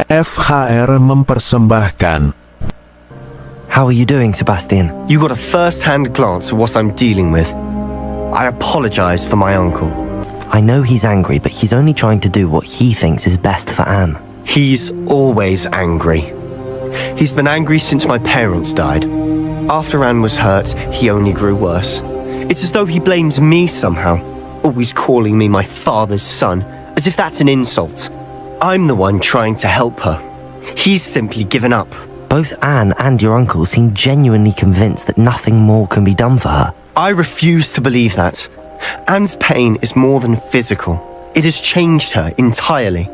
FHR mempersembahkan. How are you doing, Sebastian? You got a first-hand glance at what I'm dealing with. I apologize for my uncle. I know he's angry, but he's only trying to do what he thinks is best for Anne. He's always angry. He's been angry since my parents died. After Anne was hurt, he only grew worse. It's as though he blames me somehow, always calling me my father's son, as if that's an insult. I'm the one trying to help her. He's simply given up. Both Anne and your uncle seem genuinely convinced that nothing more can be done for her. I refuse to believe that. Anne's pain is more than physical. It has changed her entirely.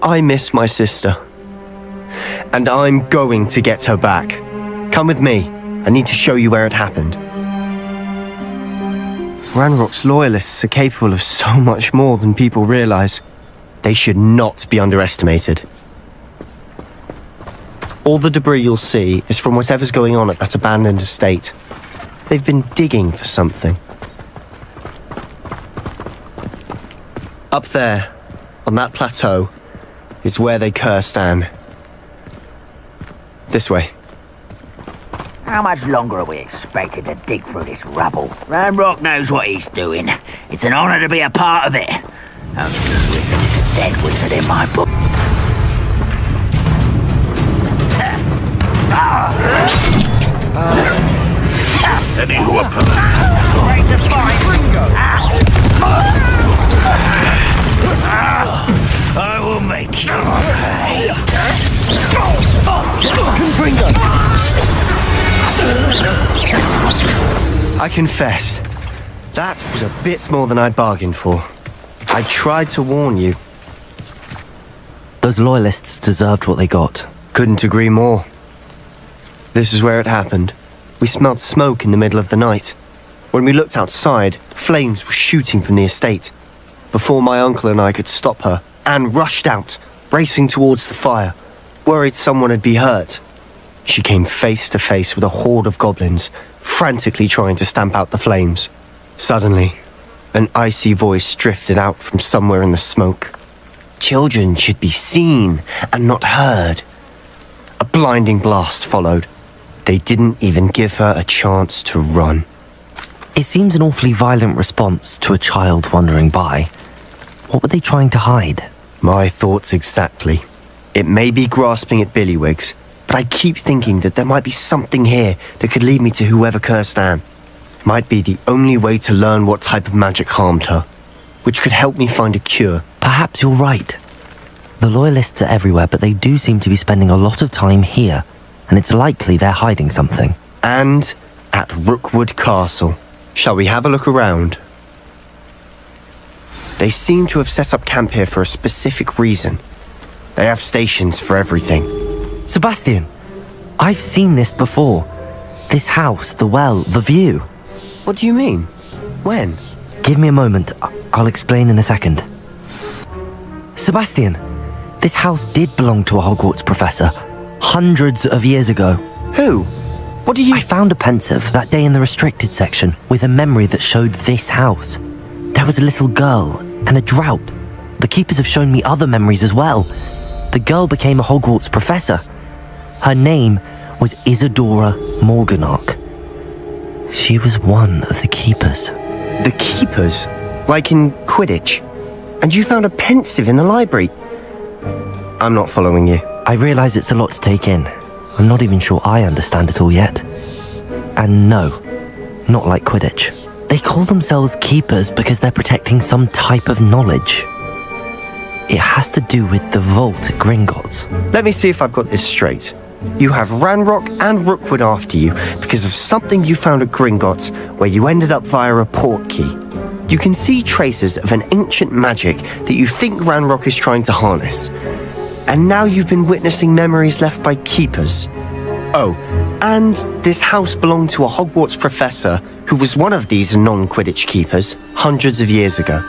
I miss my sister. And I'm going to get her back. Come with me. I need to show you where it happened. Ranrock's loyalists are capable of so much more than people realize. They should not be underestimated. All the debris you'll see is from whatever's going on at that abandoned estate. They've been digging for something. Up there, on that plateau, is where they cursed Anne. This way. How much longer are we expected to dig through this rubble? Ranrock knows what he's doing. It's an honor to be a part of it. Only the wizard is a dead wizard in my book. Any weapon. Ready to fight. I will make you pay. I confess, that was a bit more than I'd bargained for. I tried to warn you. Those loyalists deserved what they got. Couldn't agree more. This is where it happened. We smelled smoke in the middle of the night. When we looked outside, flames were shooting from the estate. Before my uncle and I could stop her, Anne rushed out, racing towards the fire, worried someone had been hurt. She came face to face with a horde of goblins, frantically trying to stamp out the flames. Suddenly, an icy voice drifted out from somewhere in the smoke. Children should be seen and not heard. A blinding blast followed. They didn't even give her a chance to run. It seems an awfully violent response to a child wandering by. What were they trying to hide? My thoughts exactly. It may be grasping at billywhigs, but I keep thinking that there might be something here that could lead me to whoever cursed Anne. Might be the only way to learn what type of magic harmed her, which could help me find a cure. Perhaps you're right. The loyalists are everywhere, but they do seem to be spending a lot of time here, and it's likely they're hiding something. And at Rookwood Castle. Shall we have a look around? They seem to have set up camp here for a specific reason. They have stations for everything. Sebastian, I've seen this before. This house, the well, the view. What do you mean? When? Give me a moment. I'll explain in a second. Sebastian, this house did belong to a Hogwarts professor, hundreds of years ago. Who? What do you... I found a pensive that day in the restricted section with a memory that showed this house. There was a little girl and a drought. The keepers have shown me other memories as well. The girl became a Hogwarts professor. Her name was Isadora Morganach. She was one of the keepers. The keepers? Like in Quidditch? And you found a pensive in the library? I'm not following you. I realise it's a lot to take in. I'm not even sure I understand it all yet. And no, not like Quidditch. They call themselves keepers because they're protecting some type of knowledge. It has to do with the vault at Gringotts. Let me see if I've got this straight. You have Ranrock and Rookwood after you because of something you found at Gringotts where you ended up via a port key. You can see traces of an ancient magic that you think Ranrock is trying to harness. And now you've been witnessing memories left by keepers. Oh, and this house belonged to a Hogwarts professor who was one of these non-Quidditch keepers hundreds of years ago.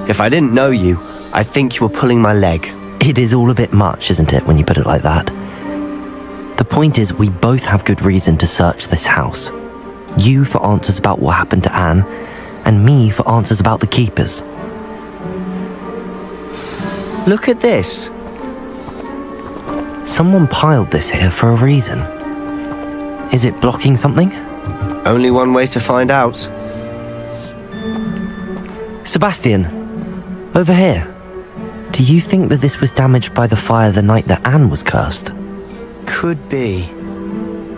If I didn't know you, I'd think you were pulling my leg. It is all a bit much, isn't it, when you put it like that? The point is, we both have good reason to search this house. You for answers about what happened to Anne, and me for answers about the keepers. Look at this. Someone piled this here for a reason. Is it blocking something? Only one way to find out. Sebastian, over here. Do you think that this was damaged by the fire the night that Anne was cursed? Could be.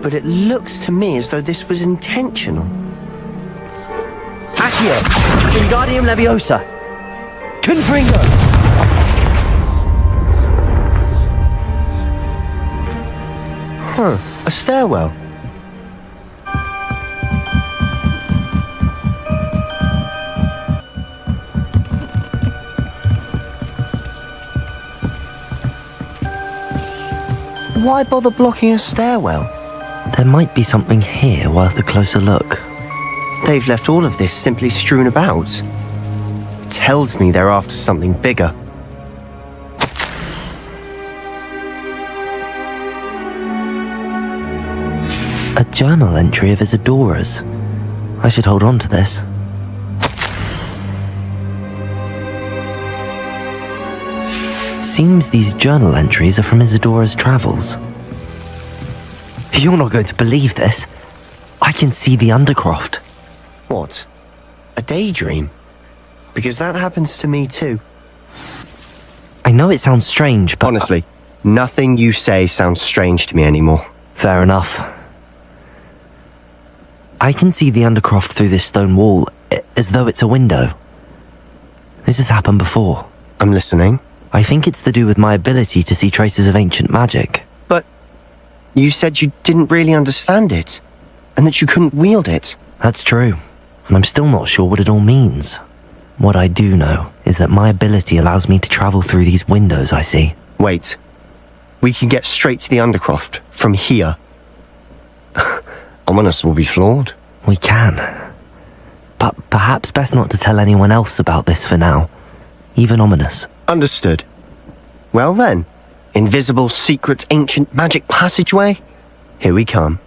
But it looks to me as though this was intentional. Accio! Wingardium Leviosa! Confringo! Huh, a stairwell. Why bother blocking a stairwell? There might be something here worth a closer look. They've left all of this simply strewn about. Tells me they're after something bigger. A journal entry of Isadora's. I should hold on to this. Seems these journal entries are from Isadora's travels. You're not going to believe this. I can see the Undercroft. What? A daydream? Because that happens to me too. I know it sounds strange, but... Honestly, nothing you say sounds strange to me anymore. Fair enough. I can see the Undercroft through this stone wall, as though it's a window. This has happened before. I'm listening. I think it's to do with my ability to see traces of ancient magic. But you said you didn't really understand it, and that you couldn't wield it. That's true, and I'm still not sure what it all means. What I do know is that my ability allows me to travel through these windows I see. Wait. We can get straight to the Undercroft from here. Ominous will be flawed. We can. But perhaps best not to tell anyone else about this for now. Even Ominous. Understood. Well then, invisible, secret, ancient magic passageway? Here we come.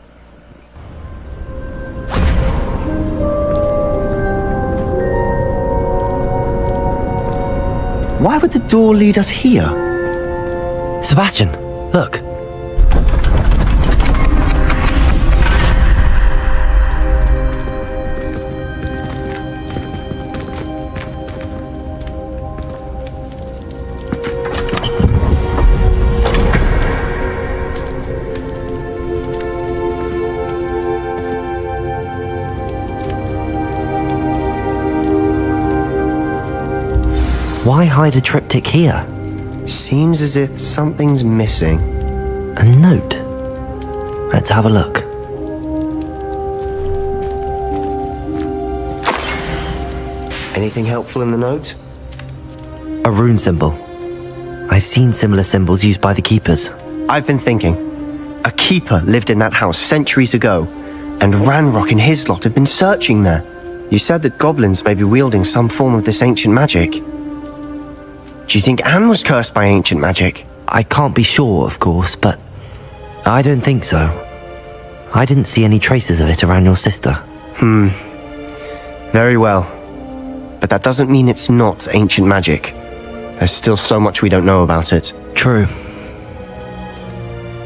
Why would the door lead us here? Sebastian, look. Why hide a triptych here? Seems as if something's missing. A note. Let's have a look. Anything helpful in the note? A rune symbol. I've seen similar symbols used by the keepers. I've been thinking. A keeper lived in that house centuries ago, and Ranrock and his lot have been searching there. You said that goblins may be wielding some form of this ancient magic. Do you think Anne was cursed by ancient magic? I can't be sure, of course, but I don't think so. I didn't see any traces of it around your sister. Very well. But that doesn't mean it's not ancient magic. There's still so much we don't know about it. True.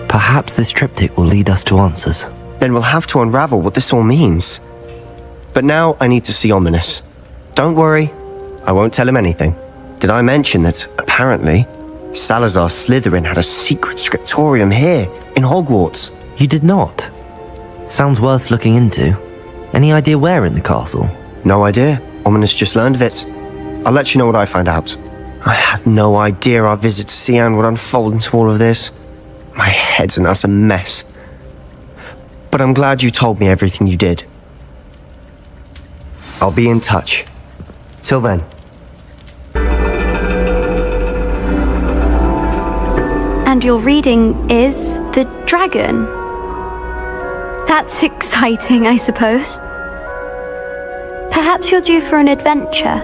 Perhaps this triptych will lead us to answers. Then we'll have to unravel what this all means. But now I need to see Ominous. Don't worry, I won't tell him anything. Did I mention that, apparently, Salazar Slytherin had a secret scriptorium here, in Hogwarts? You did not? Sounds worth looking into. Any idea where in the castle? No idea. Ominous just learned of it. I'll let you know what I find out. I had no idea our visit to Sian would unfold into all of this. My head's an utter mess. But I'm glad you told me everything you did. I'll be in touch. Till then. And your reading is The Dragon. That's exciting, I suppose. Perhaps you're due for an adventure.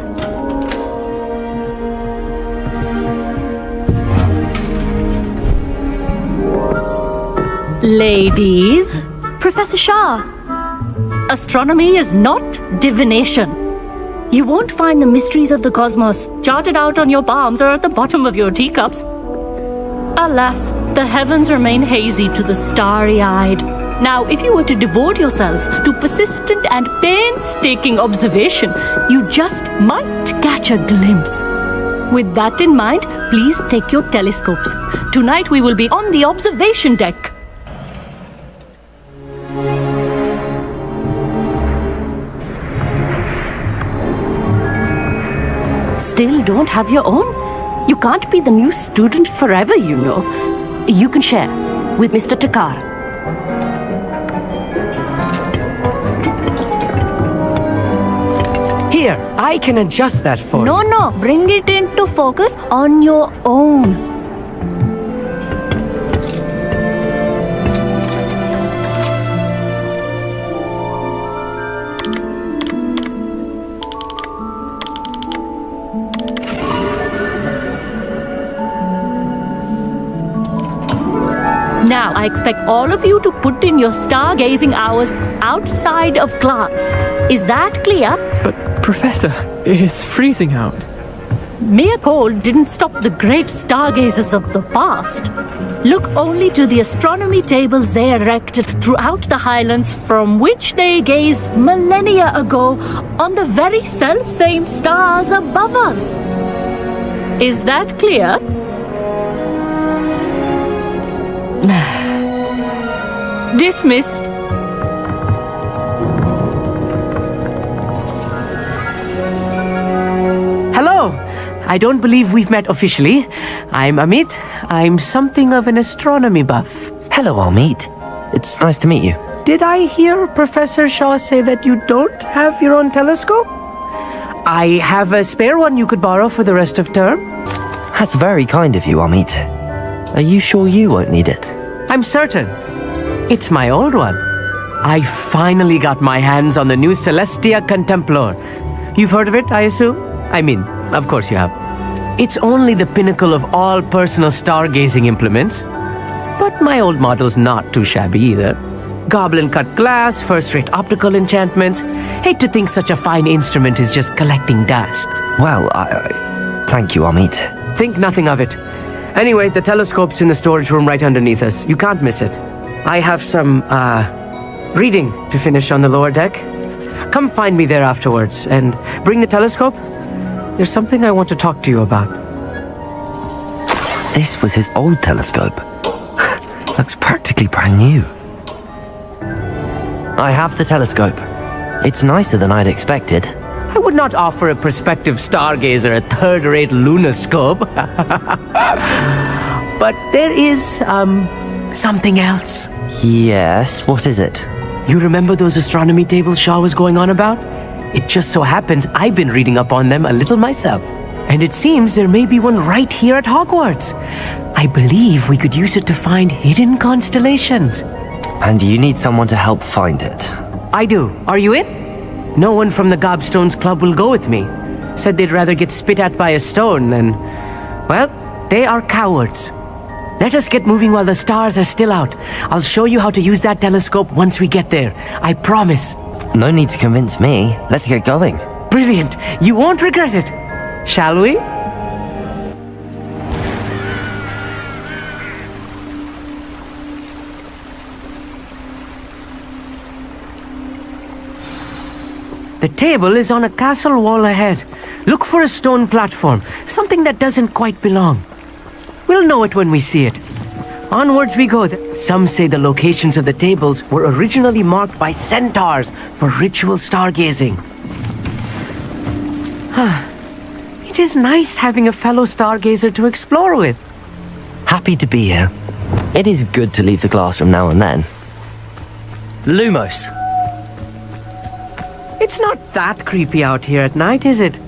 Ladies, Professor Shah! astronomy is not divination. You won't find the mysteries of the cosmos charted out on your palms or at the bottom of your teacups. Alas, the heavens remain hazy to the starry-eyed. Now, if you were to devote yourselves to persistent and painstaking observation, you just might catch a glimpse. With that in mind, please take your telescopes. Tonight we will be on the observation deck. Still don't have your own? You can't be the new student forever, you know. You can share with Mr. Takar. Here, I can adjust that for you. No, bring it into focus on your own. Now, I expect all of you to put in your stargazing hours outside of class. Is that clear? But, Professor, it's freezing out. Mere cold didn't stop the great stargazers of the past. Look only to the astronomy tables they erected throughout the highlands from which they gazed millennia ago on the very self-same stars above us. Is that clear? Dismissed. Hello! I don't believe we've met officially. I'm Amit. I'm something of an astronomy buff. Hello, Amit. It's nice to meet you. Did I hear Professor Shaw say that you don't have your own telescope? I have a spare one you could borrow for the rest of term. That's very kind of you, Amit. Are you sure you won't need it? I'm certain. It's my old one. I finally got my hands on the new Celestia Contemplar. You've heard of it, I assume? I mean, of course you have. It's only the pinnacle of all personal stargazing implements. But my old model's not too shabby either. Goblin-cut glass, first-rate optical enchantments. Hate to think such a fine instrument is just collecting dust. Well, thank you, Amit. Think nothing of it. Anyway, the telescope's in the storage room right underneath us. You can't miss it. I have some, reading to finish on the lower deck. Come find me there afterwards, and bring the telescope. There's something I want to talk to you about. This was his old telescope. Looks practically brand new. I have the telescope. It's nicer than I'd expected. I would not offer a prospective stargazer a third-rate lunoscope. But there is, something else. Yes, what is it? You remember those astronomy tables Shaw was going on about? It just so happens I've been reading up on them a little myself. And it seems there may be one right here at Hogwarts. I believe we could use it to find hidden constellations. And you need someone to help find it. I do. Are you in? No one from the Gobstones Club will go with me. Said they'd rather get spit at by a stone than... Well, they are cowards. Let us get moving while the stars are still out. I'll show you how to use that telescope once we get there. I promise. No need to convince me. Let's get going. Brilliant. You won't regret it. Shall we? The table is on a castle wall ahead. Look for a stone platform, something that doesn't quite belong. We'll know it when we see it. Onwards we go. Some say the locations of the tables were originally marked by centaurs for ritual stargazing. It is nice having a fellow stargazer to explore with. Happy to be here. It is good to leave the classroom now and then. Lumos. It's not that creepy out here at night, is it?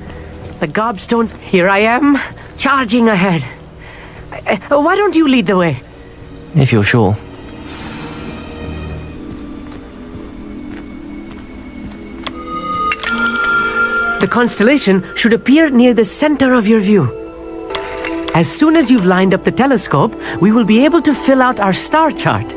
The Gobstones... Here I am, charging ahead. Why don't you lead the way? If you're sure. The constellation should appear near the center of your view. As soon as you've lined up the telescope, we will be able to fill out our star chart.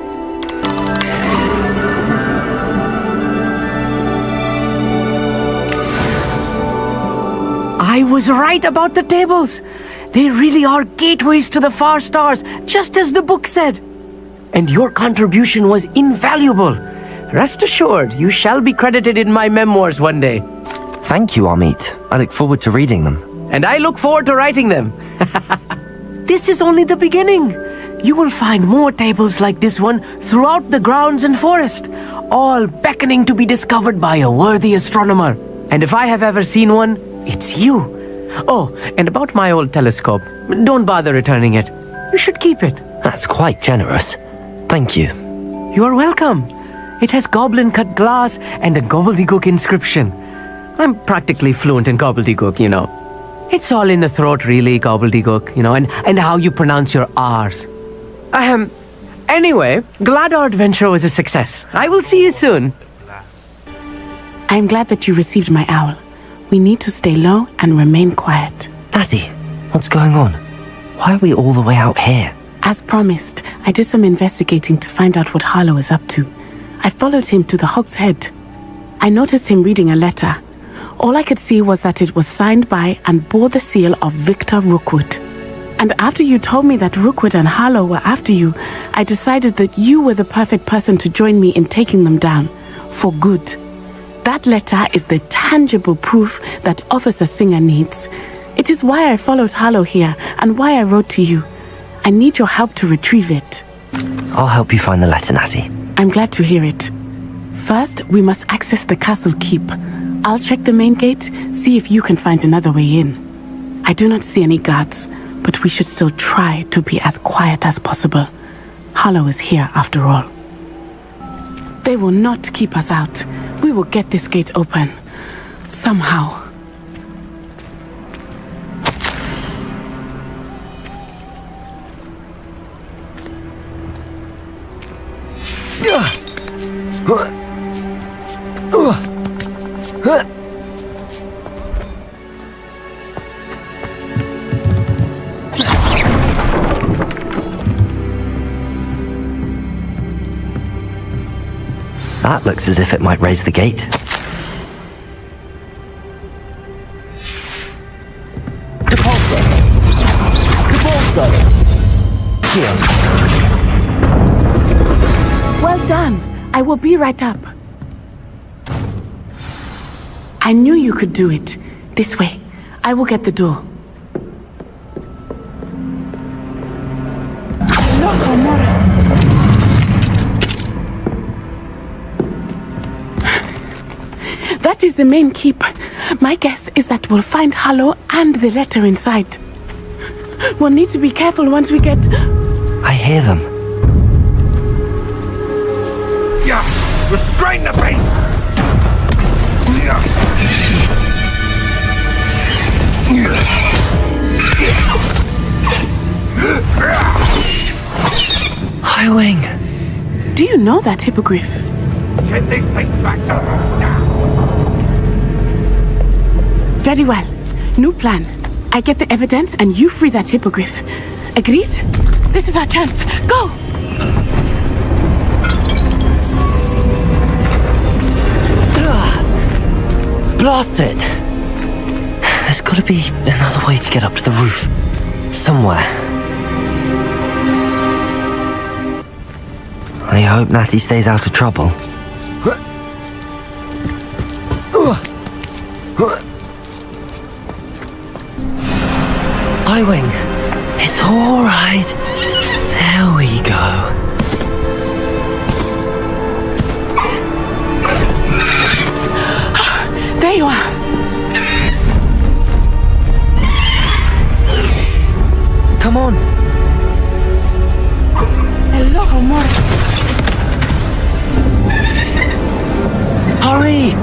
I was right about the tables. They really are gateways to the far stars, just as the book said. And your contribution was invaluable. Rest assured, you shall be credited in my memoirs one day. Thank you, Amit. I look forward to reading them. And I look forward to writing them. This is only the beginning. You will find more tables like this one throughout the grounds and forest, all beckoning to be discovered by a worthy astronomer. And if I have ever seen one, it's you. Oh, and about my old telescope, don't bother returning it. You should keep it. That's quite generous. Thank you. You are welcome. It has goblin-cut glass and a gobbledygook inscription. I'm practically fluent in gobbledygook, you know. It's all in the throat, really, gobbledygook, you know, and how you pronounce your R's. Anyway, glad our adventure was a success. I will see you soon. I'm glad that you received my owl. We need to stay low and remain quiet. Natty, what's going on? Why are we all the way out here? As promised, I did some investigating to find out what Harlow is up to. I followed him to the Hog's Head. I noticed him reading a letter. All I could see was that it was signed by and bore the seal of Victor Rookwood. And after you told me that Rookwood and Harlow were after you, I decided that you were the perfect person to join me in taking them down. For good. That letter is the tangible proof that Officer Singer needs. It is why I followed Harlow here and why I wrote to you. I need your help to retrieve it. I'll help you find the letter, Natty. I'm glad to hear it. First, we must access the castle keep. I'll check the main gate, see if you can find another way in. I do not see any guards, but we should still try to be as quiet as possible. Harlow is here after all. They will not keep us out. We will get this gate open. Somehow. That looks as if it might raise the gate. Depulso! Here. Well done. I will be right up. I knew you could do it. This way. I will get the door. No, Amora. That is the main keep. My guess is that we'll find Harlow and the letter inside. We'll need to be careful once we get... I hear them. Yeah! Restrain the beast! Highwing! Do you know that hippogriff? Get this thing back to her now! Very well. New plan. I get the evidence and you free that hippogriff. Agreed? This is our chance. Go! Blast it! There's gotta be another way to get up to the roof. Somewhere. I hope Natty stays out of trouble. Highwing, it's all right. There we go. There you are. Come on. Hello, Amor. Hurry!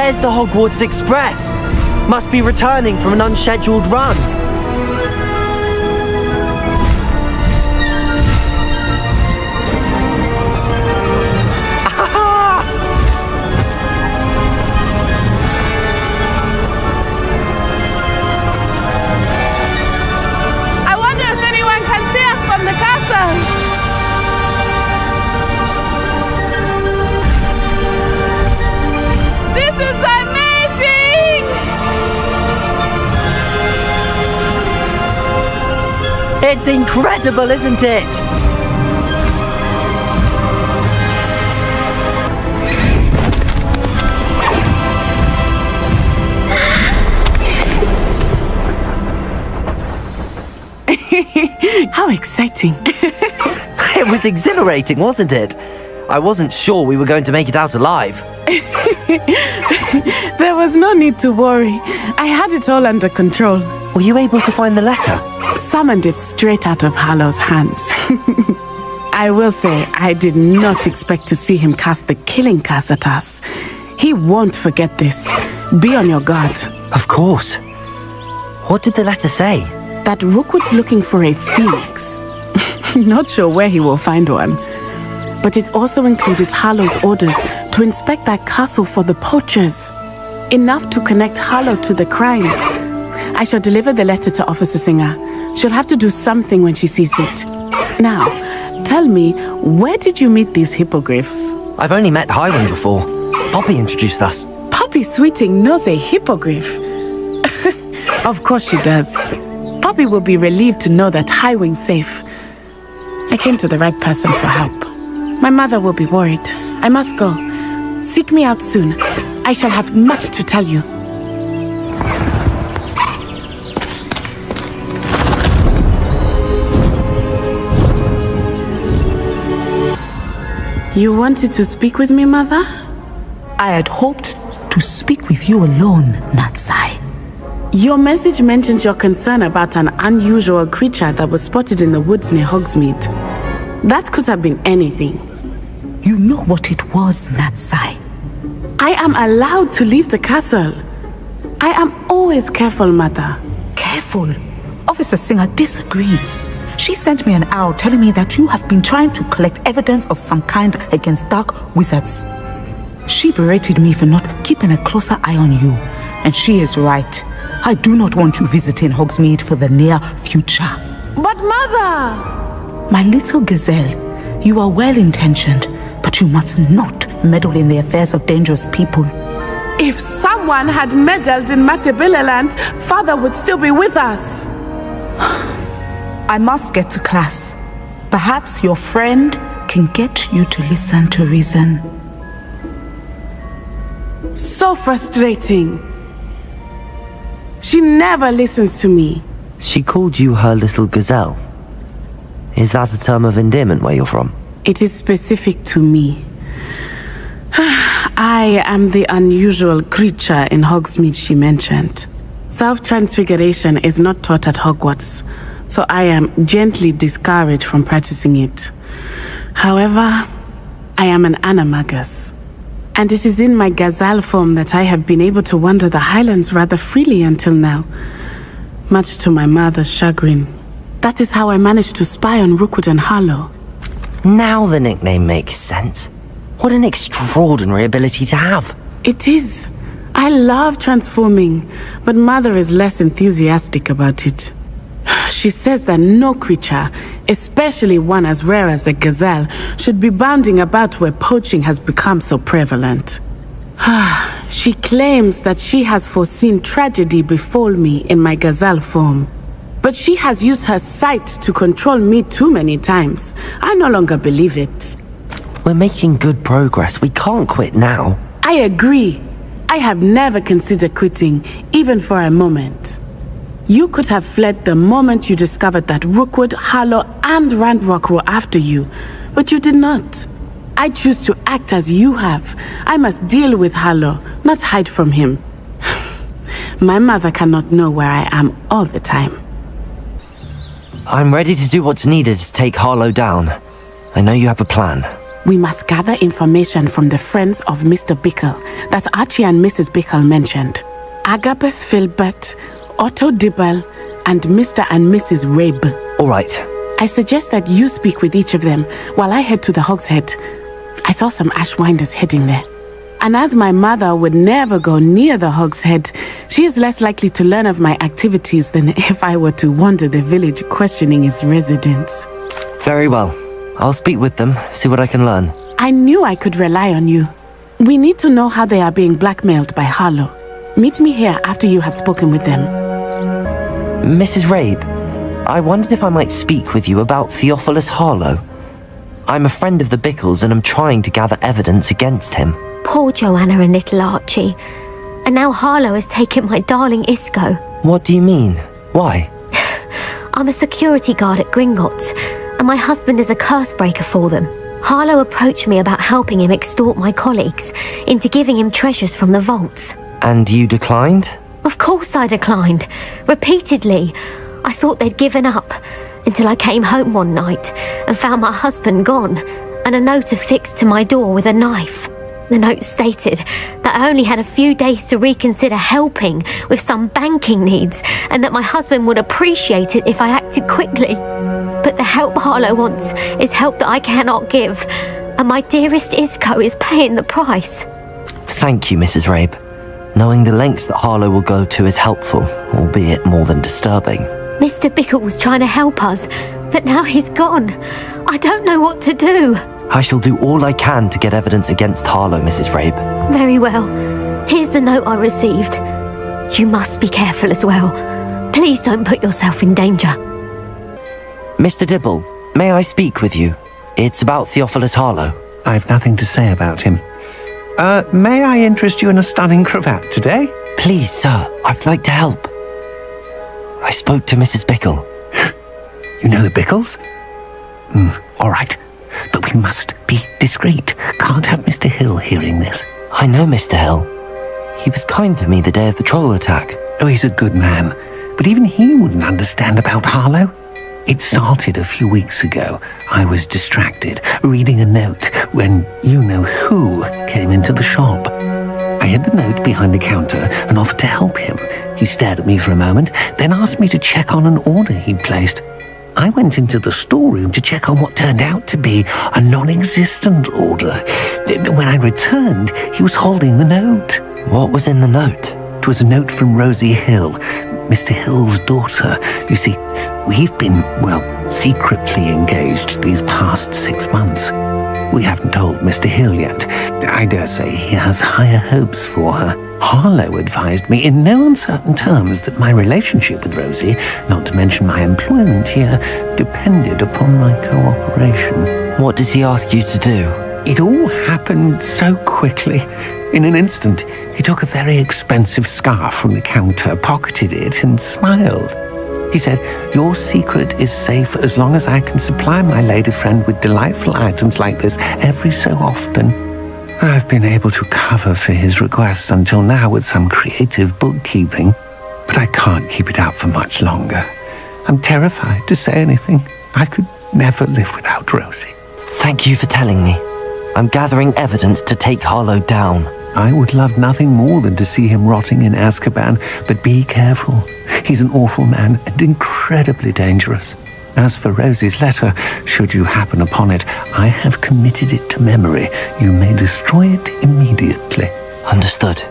Where's the Hogwarts Express? Must be returning from an unscheduled run. I wonder if anyone can see us from the castle. This is amazing! It's incredible, isn't it? How exciting. It was exhilarating, wasn't it? I wasn't sure we were going to make it out alive. There was no need to worry. I had it all under control. Were you able to find the letter? Summoned it straight out of Hallow's hands. I will say, I did not expect to see him cast the killing curse at us. He won't forget this. Be on your guard. Of course. What did the letter say? That Rookwood's looking for a phoenix. Not sure where he will find one. But it also included Harlow's orders to inspect that castle for the poachers. Enough to connect Harlow to the crimes. I shall deliver the letter to Officer Singer. She'll have to do something when she sees it. Now, tell me, where did you meet these hippogriffs? I've only met Highwing before. Poppy introduced us. Poppy Sweeting knows a hippogriff. Of course she does. Poppy will be relieved to know that Highwing's safe. I came to the right person for help. My mother will be worried. I must go. Seek me out soon. I shall have much to tell you. You wanted to speak with me, Mother? I had hoped to speak with you alone, Natsai. Your message mentioned your concern about an unusual creature that was spotted in the woods near Hogsmeade. That could have been anything. You know what it was, Natsai. I am allowed to leave the castle. I am always careful, Mother. Careful? Officer Singer disagrees. She sent me an owl telling me that you have been trying to collect evidence of some kind against dark wizards. She berated me for not keeping a closer eye on you, and she is right. I do not want you visiting Hogsmeade for the near future. But Mother! My little gazelle, you are well-intentioned, but you must not meddle in the affairs of dangerous people. If someone had meddled in Matabeleland, Father would still be with us. I must get to class. Perhaps your friend can get you to listen to reason. So frustrating. She never listens to me. She called you her little gazelle. Is that a term of endearment where you're from? It is specific to me. I am the unusual creature in Hogsmeade she mentioned. Self-transfiguration is not taught at Hogwarts, so I am gently discouraged from practicing it. However, I am an animagus, and it is in my gazelle form that I have been able to wander the Highlands rather freely until now, much to my mother's chagrin. That is how I managed to spy on Rookwood and Harlow. Now the nickname makes sense. What an extraordinary ability to have. It is. I love transforming, but Mother is less enthusiastic about it. She says that no creature, especially one as rare as a gazelle, should be bounding about where poaching has become so prevalent. She claims that she has foreseen tragedy befall me in my gazelle form. But she has used her sight to control me too many times. I no longer believe it. We're making good progress. We can't quit now. I agree. I have never considered quitting, even for a moment. You could have fled the moment you discovered that Rookwood, Harlow, and Ranrock were after you, but you did not. I choose to act as you have. I must deal with Harlow, not hide from him. My mother cannot know where I am all the time. I'm ready to do what's needed to take Harlow down. I know you have a plan. We must gather information from the friends of Mr. Bickle that Archie and Mrs. Bickle mentioned. Agabus Filbert, Otto Dibble, and Mr. and Mrs. Rabe. All right. I suggest that you speak with each of them while I head to the Hog's Head. I saw some Ashwinders heading there. And as my mother would never go near the Hog's Head, she is less likely to learn of my activities than if I were to wander the village questioning its residents. Very well. I'll speak with them, see what I can learn. I knew I could rely on you. We need to know how they are being blackmailed by Harlow. Meet me here after you have spoken with them. Mrs. Rabe, I wondered if I might speak with you about Theophilus Harlow. I'm a friend of the Bickles and I'm trying to gather evidence against him. Poor Joanna and little Archie. And now Harlow has taken my darling Isco. What do you mean? Why? I'm a security guard at Gringotts, and my husband is a curse breaker for them. Harlow approached me about helping him extort my colleagues into giving him treasures from the vaults. And you declined? Of course I declined. Repeatedly. I thought they'd given up, until I came home one night and found my husband gone, and a note affixed to my door with a knife. The note stated that I only had a few days to reconsider helping with some banking needs, and that my husband would appreciate it if I acted quickly. But the help Harlow wants is help that I cannot give, and my dearest Isco is paying the price. Thank you, Mrs. Rabe. Knowing the lengths that Harlow will go to is helpful, albeit more than disturbing. Mr. Bickle was trying to help us, but now he's gone. I don't know what to do. I shall do all I can to get evidence against Harlow, Mrs. Rabe. Very well. Here's the note I received. You must be careful as well. Please don't put yourself in danger. Mr. Dibble, may I speak with you? It's about Theophilus Harlow. I've nothing to say about him. May I interest you in a stunning cravat today? Please, sir, I'd like to help. I spoke to Mrs. Bickle. You know the Bickles? All right. But we must be discreet. Can't have Mr. Hill hearing this. I know Mr. Hill. He was kind to me the day of the troll attack. Oh, he's a good man. But even he wouldn't understand about Harlow. It started a few weeks ago. I was distracted, reading a note, when you-know-who came into the shop. I hid the note behind the counter and offered to help him. He stared at me for a moment, then asked me to check on an order he'd placed. I went into the storeroom to check on what turned out to be a non-existent order. When I returned, he was holding the note. What was in the note? It was a note from Rosie Hill, Mr. Hill's daughter. You see, we've been, secretly engaged these past 6 months. We haven't told Mr. Hill yet. I dare say he has higher hopes for her. Harlow advised me in no uncertain terms that my relationship with Rosie, not to mention my employment here, depended upon my cooperation. What did he ask you to do? It all happened so quickly. In an instant, he took a very expensive scarf from the counter, pocketed it, and smiled. He said, "Your secret is safe as long as I can supply my lady friend with delightful items like this every so often." I've been able to cover for his requests until now with some creative bookkeeping, but I can't keep it up for much longer. I'm terrified to say anything. I could never live without Rosie. Thank you for telling me. I'm gathering evidence to take Harlow down. I would love nothing more than to see him rotting in Azkaban, but be careful. He's an awful man and incredibly dangerous. As for Rosie's letter, should you happen upon it, I have committed it to memory. You may destroy it immediately. Understood.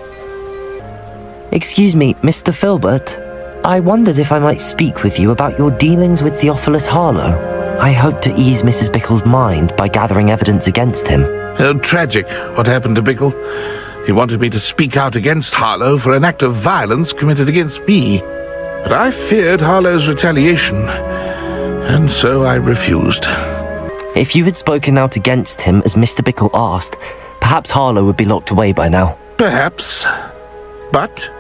Excuse me, Mr. Filbert. I wondered if I might speak with you about your dealings with Theophilus Harlow. I hope to ease Mrs. Bickle's mind by gathering evidence against him. Oh, tragic, what happened to Bickle. He wanted me to speak out against Harlow for an act of violence committed against me. But I feared Harlow's retaliation, and so I refused. If you had spoken out against him as Mr. Bickle asked, perhaps Harlow would be locked away by now. Perhaps. But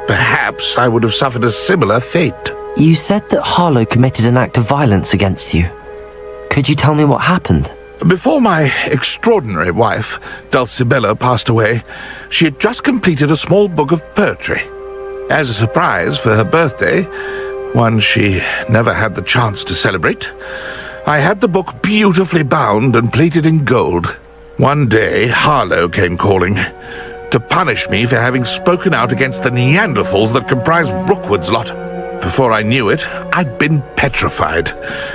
perhaps I would have suffered a similar fate. You said that Harlow committed an act of violence against you. Could you tell me what happened? Before my extraordinary wife, Dulcibella, passed away, she had just completed a small book of poetry. As a surprise for her birthday, one she never had the chance to celebrate, I had the book beautifully bound and plated in gold. One day, Harlow came calling to punish me for having spoken out against the Neanderthals that comprise Rookwood's lot. Before I knew it, I'd been petrified,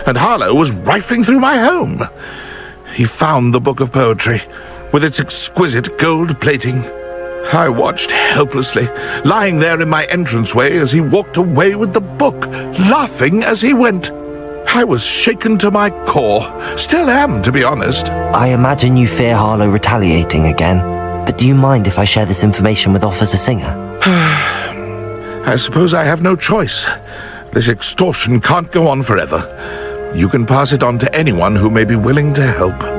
and Harlow was rifling through my home. He found the book of poetry, with its exquisite gold plating. I watched helplessly, lying there in my entranceway as he walked away with the book, laughing as he went. I was shaken to my core. Still am, to be honest. I imagine you fear Harlow retaliating again, but do you mind if I share this information with Officer Singer? I suppose I have no choice. This extortion can't go on forever. You can pass it on to anyone who may be willing to help.